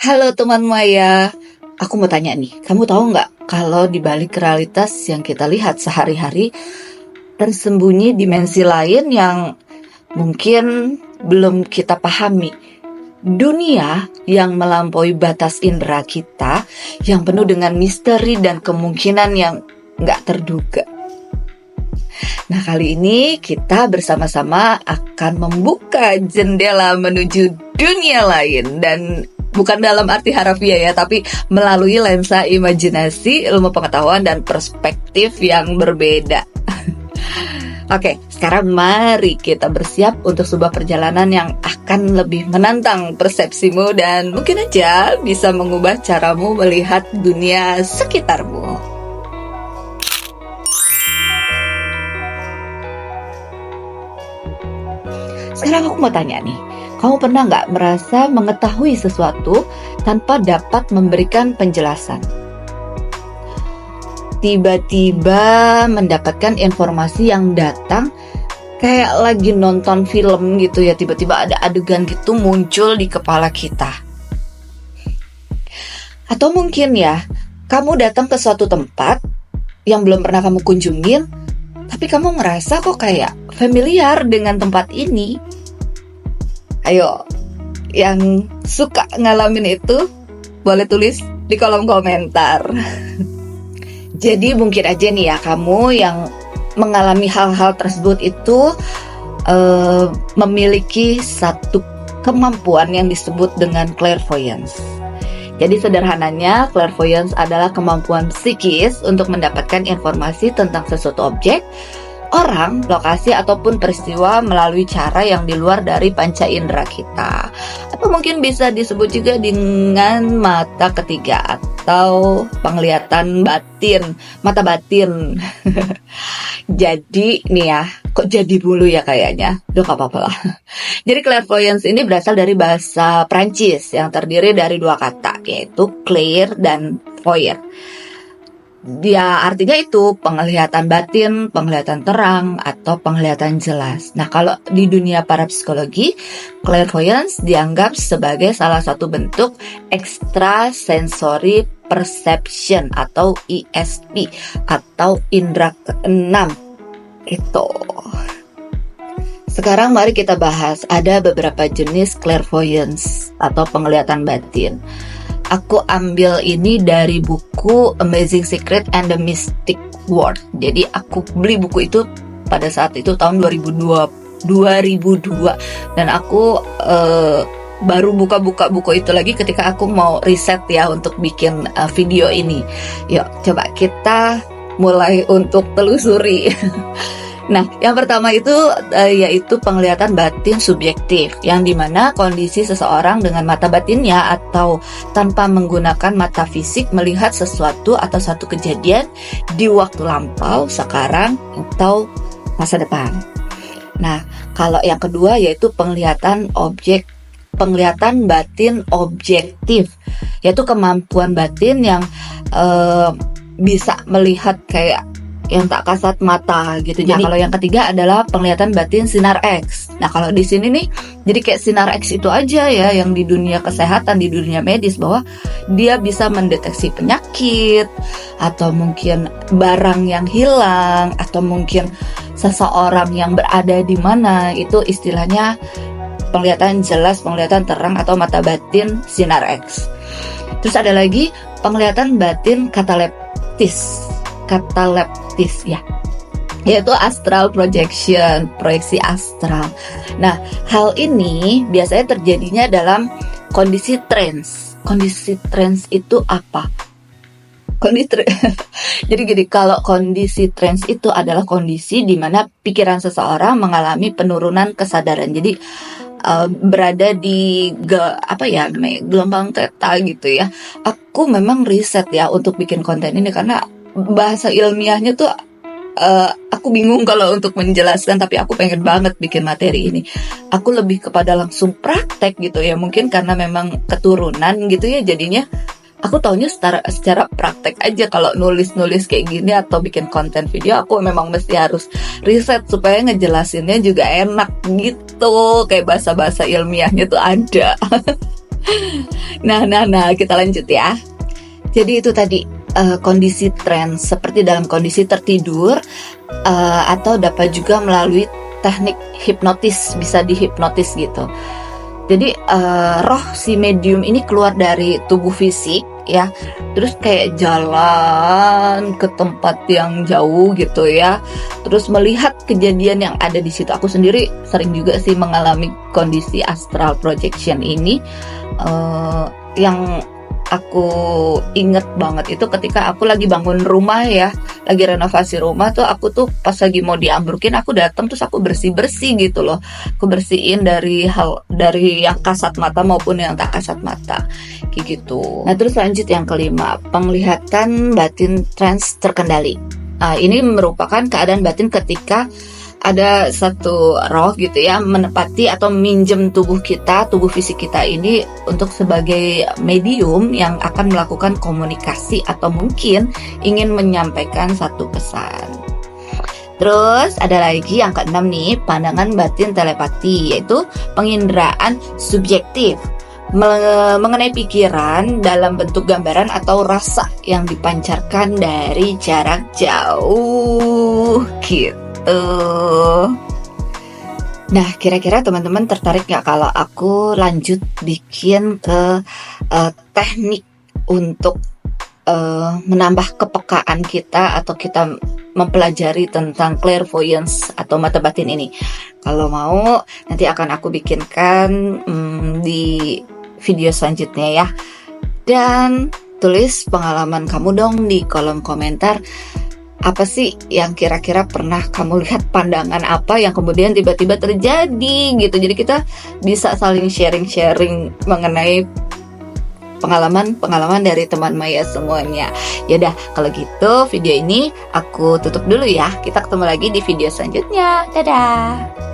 Halo teman Maya, aku mau tanya nih, kamu tahu nggak kalau di balik realitas yang kita lihat sehari-hari tersembunyi dimensi lain yang mungkin belum kita pahami. Dunia yang melampaui batas indera kita, yang penuh dengan misteri dan kemungkinan yang nggak terduga. Nah, kali ini kita bersama-sama akan membuka jendela menuju dunia lain, dan bukan dalam arti harfiah ya, tapi melalui lensa imajinasi, ilmu pengetahuan, dan perspektif yang berbeda. Oke, sekarang mari kita bersiap untuk sebuah perjalanan yang akan lebih menantang persepsimu dan mungkin aja bisa mengubah caramu melihat dunia sekitarmu. Sekarang aku mau tanya nih, kamu pernah nggak merasa mengetahui sesuatu tanpa dapat memberikan penjelasan? Tiba-tiba mendapatkan informasi yang datang kayak lagi nonton film gitu ya, tiba-tiba ada adegan gitu muncul di kepala kita. Atau mungkin ya, kamu datang ke suatu tempat yang belum pernah kamu kunjungin, tapi kamu ngerasa kok kayak familiar dengan tempat ini. Ayo, yang suka ngalamin itu boleh tulis di kolom komentar. Jadi mungkin aja nih ya, kamu yang mengalami hal-hal tersebut itu memiliki satu kemampuan yang disebut dengan clairvoyance. Jadi sederhananya, clairvoyance adalah kemampuan psikis untuk mendapatkan informasi tentang sesuatu objek, orang, lokasi, ataupun peristiwa melalui cara yang di luar dari panca indera kita. Atau mungkin bisa disebut juga dengan mata ketiga atau penglihatan batin, mata batin. Jadi nih ya, kok jadi bulu ya kayaknya? Duh, gak apa-apa lah. Jadi clairvoyance ini berasal dari bahasa Prancis yang terdiri dari dua kata, yaitu clair dan voyeur. Dia artinya itu penglihatan batin, penglihatan terang, atau penglihatan jelas. Nah, kalau di dunia parapsikologi, clairvoyance dianggap sebagai salah satu bentuk extrasensory perception atau ESP atau indera keenam. Itu. Sekarang mari kita bahas, ada beberapa jenis clairvoyance atau penglihatan batin. Aku ambil ini dari buku Amazing Secret and the Mystic World. Jadi aku beli buku itu pada saat itu tahun 2002 dan aku baru buka-buka buku itu lagi ketika aku mau riset ya untuk bikin video ini. Yuk coba kita mulai untuk telusuri. Nah, yang pertama itu yaitu penglihatan batin subjektif, yang dimana kondisi seseorang dengan mata batinnya atau tanpa menggunakan mata fisik melihat sesuatu atau satu kejadian di waktu lampau, sekarang, atau masa depan. Nah, kalau yang kedua yaitu penglihatan batin objektif, yaitu kemampuan batin yang bisa melihat kayak yang tak kasat mata gitu. Nah, kalau yang ketiga adalah penglihatan batin sinar X. Nah, kalau di sini nih, jadi kayak sinar X itu aja ya, yang di dunia kesehatan, di dunia medis, bahwa dia bisa mendeteksi penyakit, atau mungkin barang yang hilang, atau mungkin seseorang yang berada di mana. Itu istilahnya penglihatan jelas, penglihatan terang, atau mata batin sinar X. Terus ada lagi penglihatan batin kataleptis ya, yaitu astral projection, proyeksi astral. Nah, hal ini biasanya terjadinya dalam kondisi trance. Kondisi trance itu apa? Jadi gini, kalau kondisi trance itu adalah kondisi di mana pikiran seseorang mengalami penurunan kesadaran. Jadi berada di gelombang theta gitu ya. Aku memang riset ya untuk bikin konten ini karena bahasa ilmiahnya tuh aku bingung kalau untuk menjelaskan, tapi aku pengen banget bikin materi ini. Aku lebih kepada langsung praktek gitu ya, mungkin karena memang keturunan gitu ya, jadinya aku taunya secara praktek aja. Kalau nulis kayak gini atau bikin konten video, aku memang mesti harus riset supaya ngejelasinnya juga enak gitu, kayak bahasa-bahasa ilmiahnya tuh ada. Nah, kita lanjut ya. Jadi itu tadi kondisi trans seperti dalam kondisi tertidur, atau dapat juga melalui teknik hipnotis, bisa dihipnotis gitu. Jadi roh si medium ini keluar dari tubuh fisik ya, terus kayak jalan ke tempat yang jauh gitu ya, terus melihat kejadian yang ada di situ. Aku sendiri sering juga sih mengalami kondisi astral projection ini. Yang aku inget banget itu ketika aku lagi bangun rumah ya, lagi renovasi rumah tuh, aku tuh pas lagi mau diambrukin, aku datang terus aku bersih gitu loh. Aku bersihin dari yang kasat mata maupun yang tak kasat mata kayak gitu. Nah, terus lanjut yang kelima, penglihatan batin trans terkendali. Ini merupakan keadaan batin ketika ada satu roh gitu ya, menepati atau minjem tubuh kita, tubuh fisik kita ini untuk sebagai medium yang akan melakukan komunikasi atau mungkin ingin menyampaikan satu pesan. Terus ada lagi yang keenam nih, pandangan batin telepati, yaitu penginderaan subjektif mengenai pikiran dalam bentuk gambaran atau rasa yang dipancarkan dari jarak jauh gitu. Nah, kira-kira teman-teman tertarik nggak kalau aku lanjut bikin ke teknik untuk menambah kepekaan kita atau kita mempelajari tentang clairvoyance atau mata batin ini? Kalau mau, nanti akan aku bikinkan di video selanjutnya ya. Dan tulis pengalaman kamu dong di kolom komentar. Apa sih yang kira-kira pernah kamu lihat, pandangan apa yang kemudian tiba-tiba terjadi gitu. Jadi kita bisa saling sharing-sharing mengenai pengalaman dari teman Maya semuanya. Yaudah, kalau gitu video ini aku tutup dulu ya. Kita ketemu lagi di video selanjutnya. Dadah!